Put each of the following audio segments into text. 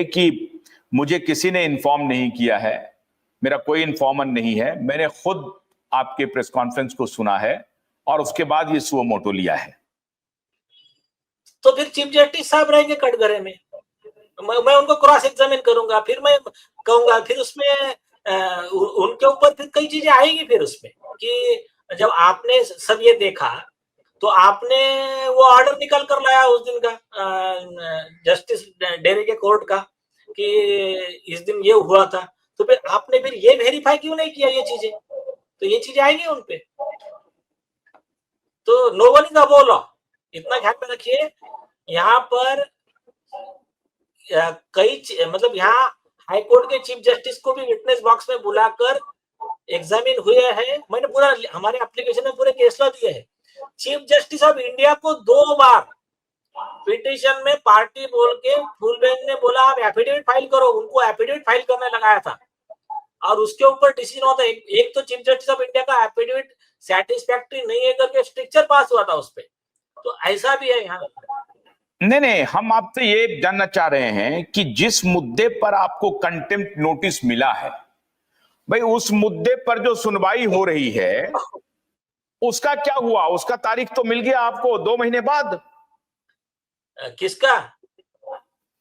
कि मुझे किसी ने इन्फॉर्म नहीं किया है, मेरा कोई इन्फॉर्मर नहीं है, मैंने खुद आपके प्रेस कॉन्फ्रेंस को सुना है और उसके बाद ये सुओ मोटो लिया है। तो फिर चीफ जस्टिस साहब रहेंगे कटघरे में, मैं उनको क्रॉस एग्जामिन करूंगा, फिर मैं कहूंगा, फिर उसमें उनके ऊपर फिर कई चीजें आएगी फिर उसमें कि जब आपने सब ये देखा तो आपने वो ऑर्डर निकल कर लाया उस दिन का जस्टिस डेरे के कोर्ट का कि इस दिन ये हुआ था, तो फिर आपने फिर ये वेरीफाई क्यों नहीं किया ये चीजें, तो ये चीजें आएंगी उन पे। तो no one is above law, इतना ध्यान में रखिए। यहाँ पर कई मतलब यहाँ हाई कोर्ट के चीफ जस्टिस को भी विटनेस बॉक्स में बुलाकर एग्जामिन हुए हैं, मैंने पूरा हमारे एप्लीकेशन में पूरे केस लॉ दिए हैं। चीफ जस्टिस ऑफ इंडिया को 2 बार पिटीशन में पार्टी बोल के फुल बेंच ने बोला आप एफिडेविट फाइल करो, उनको एफिडेविट फाइल करने लगाया था और उसके ऊपर डिसीजन होता है। एक तो चीफ जस्टिस ऑफ इंडिया का एफिडेविट सैटिस्फैक्टरी नहीं है करके स्ट्रिक्चर पास हुआ था उस पर, तो ऐसा भी है यहाँ। नहीं, हम आपसे ये जानना चाह रहे हैं कि जिस मुद्दे पर आपको कंटेम्प्ट नोटिस मिला है, भाई उस मुद्दे पर जो सुनवाई हो रही है उसका क्या हुआ? उसका तारीख तो मिल गया आपको 2 महीने बाद। किसका?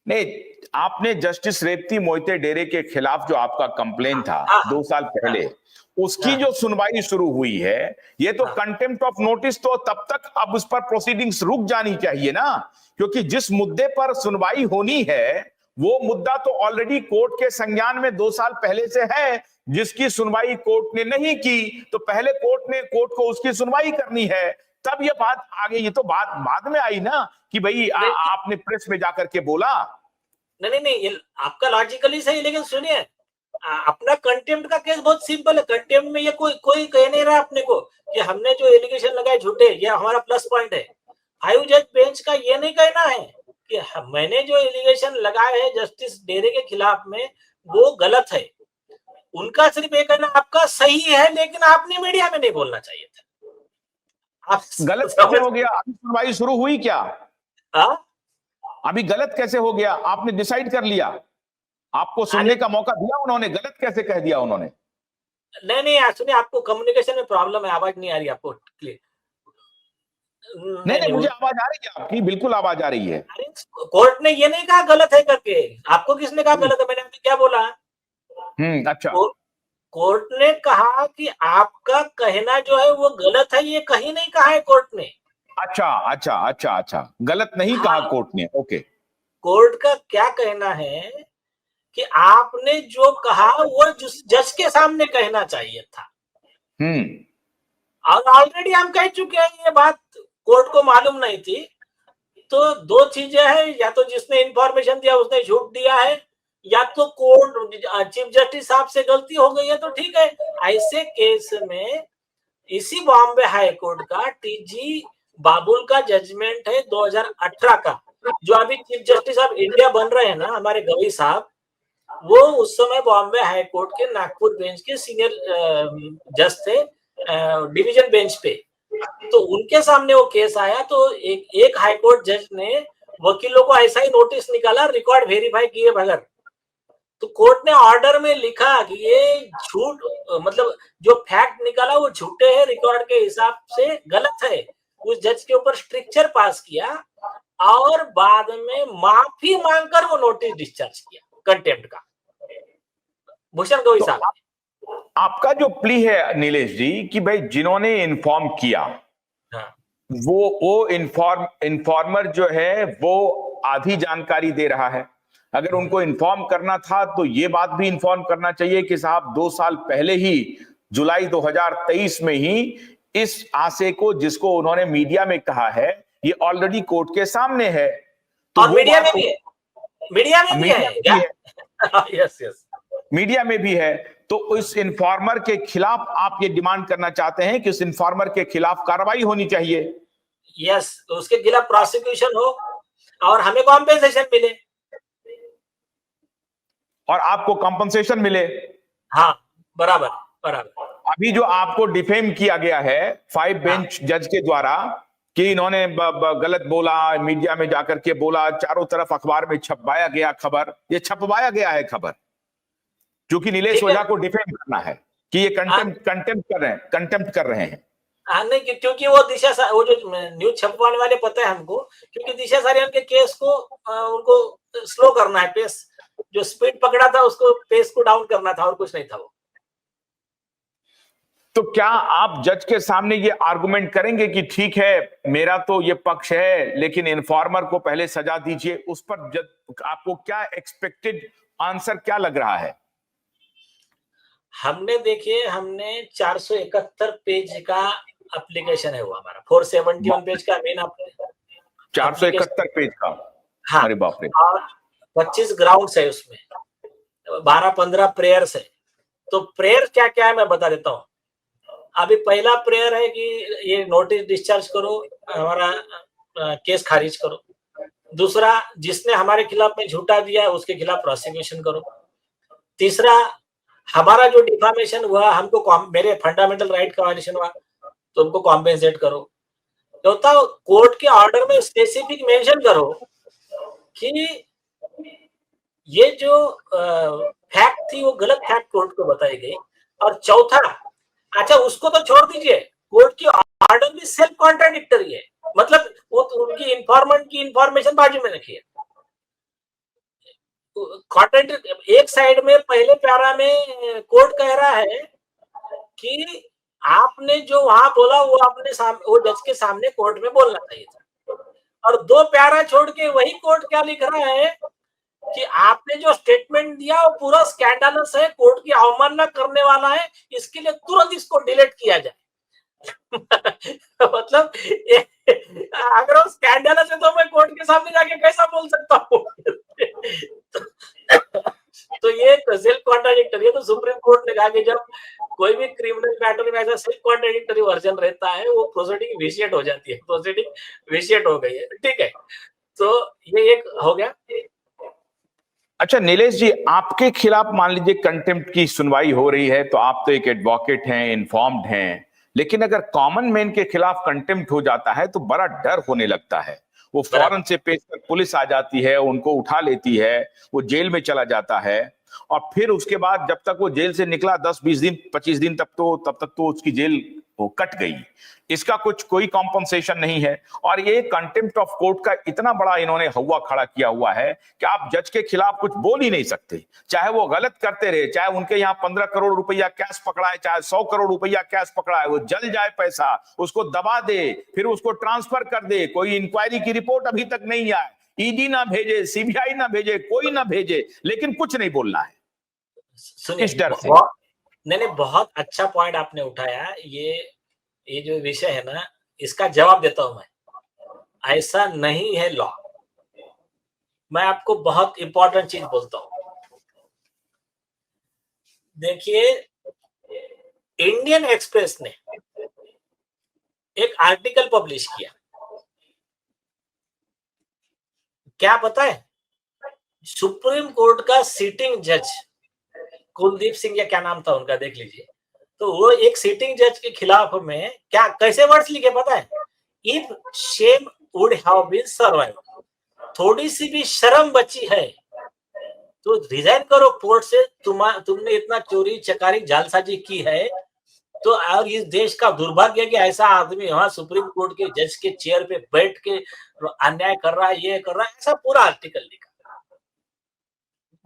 नहीं, आपने जस्टिस रेवती मोहिते डेरे के खिलाफ जो आपका कंप्लेन था 2 साल पहले, उसकी जो सुनवाई शुरू हुई है, ये तो कंटेम्प्ट ऑफ नोटिस, तो तब तक अब उस पर प्रोसीडिंग्स रुक जानी चाहिए ना, क्योंकि जिस मुद्दे पर सुनवाई होनी है वो मुद्दा तो ऑलरेडी कोर्ट के संज्ञान में 2 साल पहले से है, जिसकी सुनवाई कोर्ट ने नहीं की, तो पहले कोर्ट को उसकी सुनवाई करनी है, तब ये बात आगे। ये तो बात बाद में आई ना कि भाई आपने प्रेस में जाकर के बोला। नहीं, ये आपका लॉजिकली सही, लेकिन सुनिए अपना कंटेम्प्ट का केस बहुत सिंपल है। कंटेम्प्ट में ये कोई कह नहीं रहा अपने को कि हमने जो एलिगेशन लगाए झूठे, ये हमारा प्लस पॉइंट है। 5 जज बेंच का ये नहीं कहना है कि मैंने जो एलिगेशन लगाए हैं जस्टिस डेरे के खिलाफ में वो गलत है, उनका सिर्फ ये कहना आपका सही है, लेकिन आपने मीडिया में नहीं बोलना चाहिए था। आप गलत कैसे हो गया? अभी सुनवाई शुरू हुई क्या? अभी गलत कैसे हो गया? आपने डिसाइड कर लिया, आपको सुनने का मौका दिया उन्होंने, गलत कैसे कह दिया उन्होंने? नहीं, सुनिए आपको कम्युनिकेशन में प्रॉब्लम है, आवाज नहीं आ रही आपको क्लियर। नहीं, मुझे आवाज आ रही है आपकी, बिल्कुल आवाज आ रही है। कोर्ट ने ये नहीं कहा गलत है करके, आपको किसने कहा गलत है? मैंने आपको क्या बोला? अच्छा। कोर्ट ने कहा कि आपका कहना जो है वो गलत है, ये कहीं नहीं कहा है कोर्ट ने। अच्छा, गलत नहीं कहा कोर्ट ने, ओके। कोर्ट का क्या कहना है कि आपने जो कहा वो जज के सामने कहना चाहिए था। और ऑलरेडी हम कह चुके हैं, ये बात कोर्ट को मालूम नहीं थी। तो 2 चीजें हैं, या तो जिसने इंफॉर्मेशन दिया उसने झूठ दिया है, या तो कोर्ट चीफ जस्टिस साहब से गलती हो गई है, तो ठीक है। ऐसे केस में इसी बॉम्बे हाई कोर्ट का टीजी बाबुल का जजमेंट है 2018 का, जो अभी चीफ जस्टिस ऑफ इंडिया बन रहे हैं ना हमारे गवई साहब, वो उस समय बॉम्बे हाई कोर्ट के नागपुर बेंच के सीनियर जज थे, डिवीजन बेंच पे। तो उनके सामने वो केस आया, तो एक हाई कोर्ट जज ने वकीलों को ऐसा ही नोटिस निकाला रिकॉर्ड वेरीफाई किए बगैर। तो कोर्ट ने ऑर्डर में लिखा कि ये झूठ, मतलब जो फैक्ट निकाला वो झूठे हैं, रिकॉर्ड के हिसाब से गलत है। उस जज के ऊपर स्ट्रिक्चर पास किया और बाद में माफी मांगकर वो नोटिस डिस्चार्ज किया कंटेम्प्ट का, भूषण गवई साहब। आपका जो प्ली है नीलेश जी कि भाई जिन्होंने इन्फॉर्म किया, वो इन्फॉर्मर जो है वो आधी जानकारी दे रहा है। अगर उनको इन्फॉर्म करना था तो ये बात भी इन्फॉर्म करना चाहिए कि साहब 2 साल पहले ही, जुलाई 2023 में ही इस आशय को, जिसको उन्होंने मीडिया में कहा है, ये ऑलरेडी कोर्ट के सामने है। तो और मीडिया में भी है, मीडिया में भी है। यस, मीडिया में भी है। तो इस इन्फॉर्मर के खिलाफ आप ये डिमांड करना चाहते हैं कि उस इन्फॉर्मर के खिलाफ कार्रवाई होनी चाहिए? यस, तो उसके खिलाफ प्रोसिक्यूशन हो और हमें कॉम्पेंसेशन मिले, और आपको कॉम्पेंसेशन मिले। हाँ, बराबर। अभी जो आपको डिफेम किया गया है 5 बेंच जज के द्वारा, कि इन्होंने गलत बोला, मीडिया में जाकर के बोला, चारों तरफ अखबार में छपवाया गया खबर, ये छपवाया गया है खबर, क्योंकि नीलेश ठीक है। ओझा को डिफेंड करना है कि ये कंटेम्प्ट कर रहे हैं। हाँ नहीं, क्योंकि वो वो जो न्यूज छपवाने वाले पता है हमको, क्योंकि दिशा सारियान के केस को उनको स्लो करना है, पेस जो स्पीड पकड़ा था उसको पेस को डाउन करना था, और कुछ नहीं था वो। तो क्या आप जज के सामने ये आर्गुमेंट करेंगे कि ठीक है मेरा तो ये पक्ष है, लेकिन इन्फॉर्मर को पहले सजा दीजिए? उस पर जज आपको क्या एक्सपेक्टेड आंसर क्या लग रहा है? हमने देखिए, हमने 471 पेज का एप्लीकेशन है वो हमारा, 471 पेज का मेन 471 पेज का? हाँ, अरे बाप रे। और 25 ग्राउंड्स है उसमें, 12-15 प्रेयर्स है। तो प्रेयर क्या क्या है मैं बता देता हूँ। अभी पहला प्रेयर है कि ये नोटिस डिस्चार्ज करो, हमारा केस खारिज करो। दूसरा, जिसने हमारे खिलाफ में झूठा दिया है उसके खिलाफ प्रोसिक्यूशन करो। तीसरा, हमारा जो डिफामेशन हुआ, हमको मेरे फंडामेंटल राइट का वायलेशन हुआ तो उनको कॉम्पेंसेट करो। चौथा, कोर्ट के ऑर्डर में स्पेसिफिक मेंशन करो कि ये जो फैक्ट थी वो गलत फैक्ट कोर्ट को बताई गई। और चौथा, अच्छा उसको तो छोड़ दीजिए, कोर्ट की ऑर्डर भी सेल्फ कॉन्ट्राडिक्टरी है, मतलब वो तो उनकी इन्फॉर्मेंट की इन्फॉर्मेशन बाजू में रखी है। एक साइड में पहले प्यारा में कोर्ट कह रहा है कि आपने जो वहां बोला वो आपने वो जज के सामने कोर्ट में बोलना चाहिए था, और 2 प्यारा छोड़ के वही कोर्ट क्या लिख रहा है कि आपने जो स्टेटमेंट दिया वो पूरा स्कैंडलस है, कोर्ट की अवमानना करने वाला है, इसके लिए तुरंत इसको डिलीट किया जाए। मतलब अगर वो स्कैंडलस है तो मैं कोर्ट के सामने जाके कैसा बोल सकता हूँ? तो ये सेल्फ कॉन्ट्राडिक्टरी है। तो सुप्रीम कोर्ट ने कहा कि जब कोई भी क्रिमिनल मैटर में ऐसा सेल्फ कॉन्ट्राडिक्टरी वर्जन रहता है, वो प्रोसीडिंग विशिएट हो जाती है, प्रोसीडिंग विशिएट हो गई है। ठीक है, तो ये एक हो गया। अच्छा नीलेश जी, आपके खिलाफ मान लीजिए कंटेम्प्ट की सुनवाई हो रही है, तो आप तो एक एडवोकेट हैं, इन्फॉर्म्ड हैं, लेकिन अगर कॉमन मैन के खिलाफ कंटेम्प्ट हो जाता है तो बड़ा डर होने लगता है। वो फौरन से पेश कर पुलिस आ जाती है, उनको उठा लेती है, वो जेल में चला जाता है, और फिर उसके बाद जब तक वो जेल से निकला 10-20 दिन 25 दिन तब तक तो उसकी जेल वो कट गई। इसका कोई कॉम्पनसेशन नहीं है। और ये कंटेम्प्ट ऑफ कोर्ट का इतना बड़ा इन्होंने हवा खड़ा किया हुआ है कि आप जज के खिलाफ कुछ बोल ही नहीं सकते, चाहे वो गलत करते रहे, चाहे उनके यहाँ 15 करोड़ रुपया कैश पकड़ा है, चाहे 100 करोड़ रुपया कैश पकड़ा है, वो जल जाए पैसा, उसको दबा दे, फिर उसको ट्रांसफर कर दे, कोई इंक्वायरी की रिपोर्ट अभी तक नहीं आए, ईडी ना भेजे, सीबीआई ना भेजे, कोई ना भेजे, लेकिन कुछ नहीं बोलना है इस डर से। नहीं, बहुत अच्छा पॉइंट आपने उठाया। ये जो विषय है ना, इसका जवाब देता हूं मैं। ऐसा नहीं है लॉ। मैं आपको बहुत इंपॉर्टेंट चीज बोलता हूं। देखिए, इंडियन एक्सप्रेस ने एक आर्टिकल पब्लिश किया, क्या पता है? सुप्रीम कोर्ट का सिटिंग जज कुलदीप सिंह या क्या नाम था उनका, देख लीजिए। तो वो एक सिटिंग जज के खिलाफ में क्या कैसे वर्ड्स लिखे पता है? If shame would have been survive, थोड़ी सी भी शर्म बची है तो रिजाइन करो कोर्ट से। तुमने इतना चोरी चकारी जालसाजी की है तो, और इस देश का दुर्भाग्य है कि ऐसा आदमी वहां सुप्रीम कोर्ट के जज के चेयर पे बैठ के अन्याय कर रहा है, ये कर रहा है, ऐसा पूरा आर्टिकल लिखा।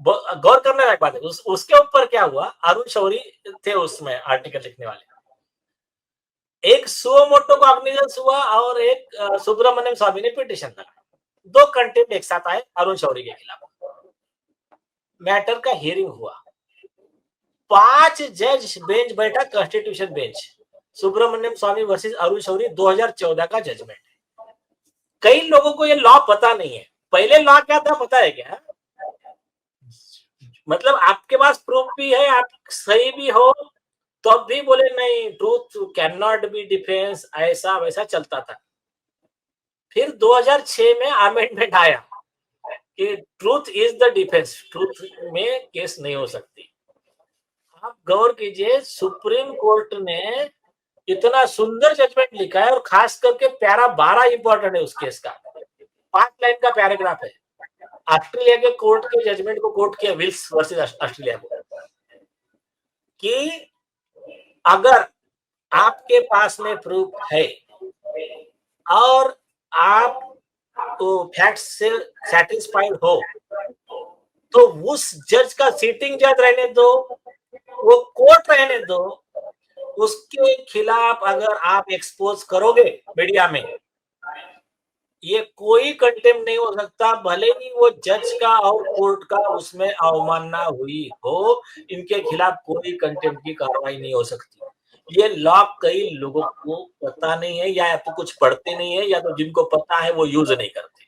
गौर करने लायक बात है। उसके ऊपर क्या हुआ, अरुण शौरी थे उसमें आर्टिकल लिखने वाले, एक सुओमोटो को ऑर्गेनाइजेशन हुआ और एक सुब्रमण्यम स्वामी ने पिटिशन लगा। 2 कंटेम्प्ट एक साथ आए अरुण शौरी के खिलाफ। मैटर का हियरिंग हुआ, 5 जज बेंच बैठा, कॉन्स्टिट्यूशन बेंच। सुब्रमण्यम स्वामी वर्सेस अरुण शौरी 2014 का जजमेंट है। कई लोगों को ये लॉ पता नहीं है। पहले लॉ क्या था पता है क्या? मतलब आपके पास प्रूफ भी है, आप सही भी हो, तो अब भी बोले नहीं, truth can not be defence, ऐसा वैसा चलता था। फिर 2006 में अमेंडमेंट आया कि truth is the defence, truth में केस नहीं हो सकती। आप गौर कीजिए, सुप्रीम कोर्ट ने इतना सुंदर जजमेंट लिखा है, और खास करके पैरा 12 इंपॉर्टेंट है उस केस का। 5 लाइन का पैराग्राफ है। ऑस्ट्रेलिया के कोर्ट के जजमेंट को कोर्ट किया, विल्स वर्सेस ऑस्ट्रेलिया को, कि अगर आपके पास में प्रूफ है और आप तो फैक्ट्स से सेटिस्फाइड हो, तो उस जज का सीटिंग जज रहने दो, वो कोर्ट रहने दो, उसके खिलाफ अगर आप एक्सपोज करोगे मीडिया में, ये कोई कंटेम्प्ट नहीं हो सकता, भले ही वो जज का और कोर्ट का उसमें अवमानना हुई हो, इनके खिलाफ कोई कंटेम्प्ट की कार्रवाई नहीं हो सकती। ये लॉ कई लोगों को पता नहीं है, या तो कुछ पढ़ते नहीं है, या तो जिनको पता है वो यूज नहीं करते।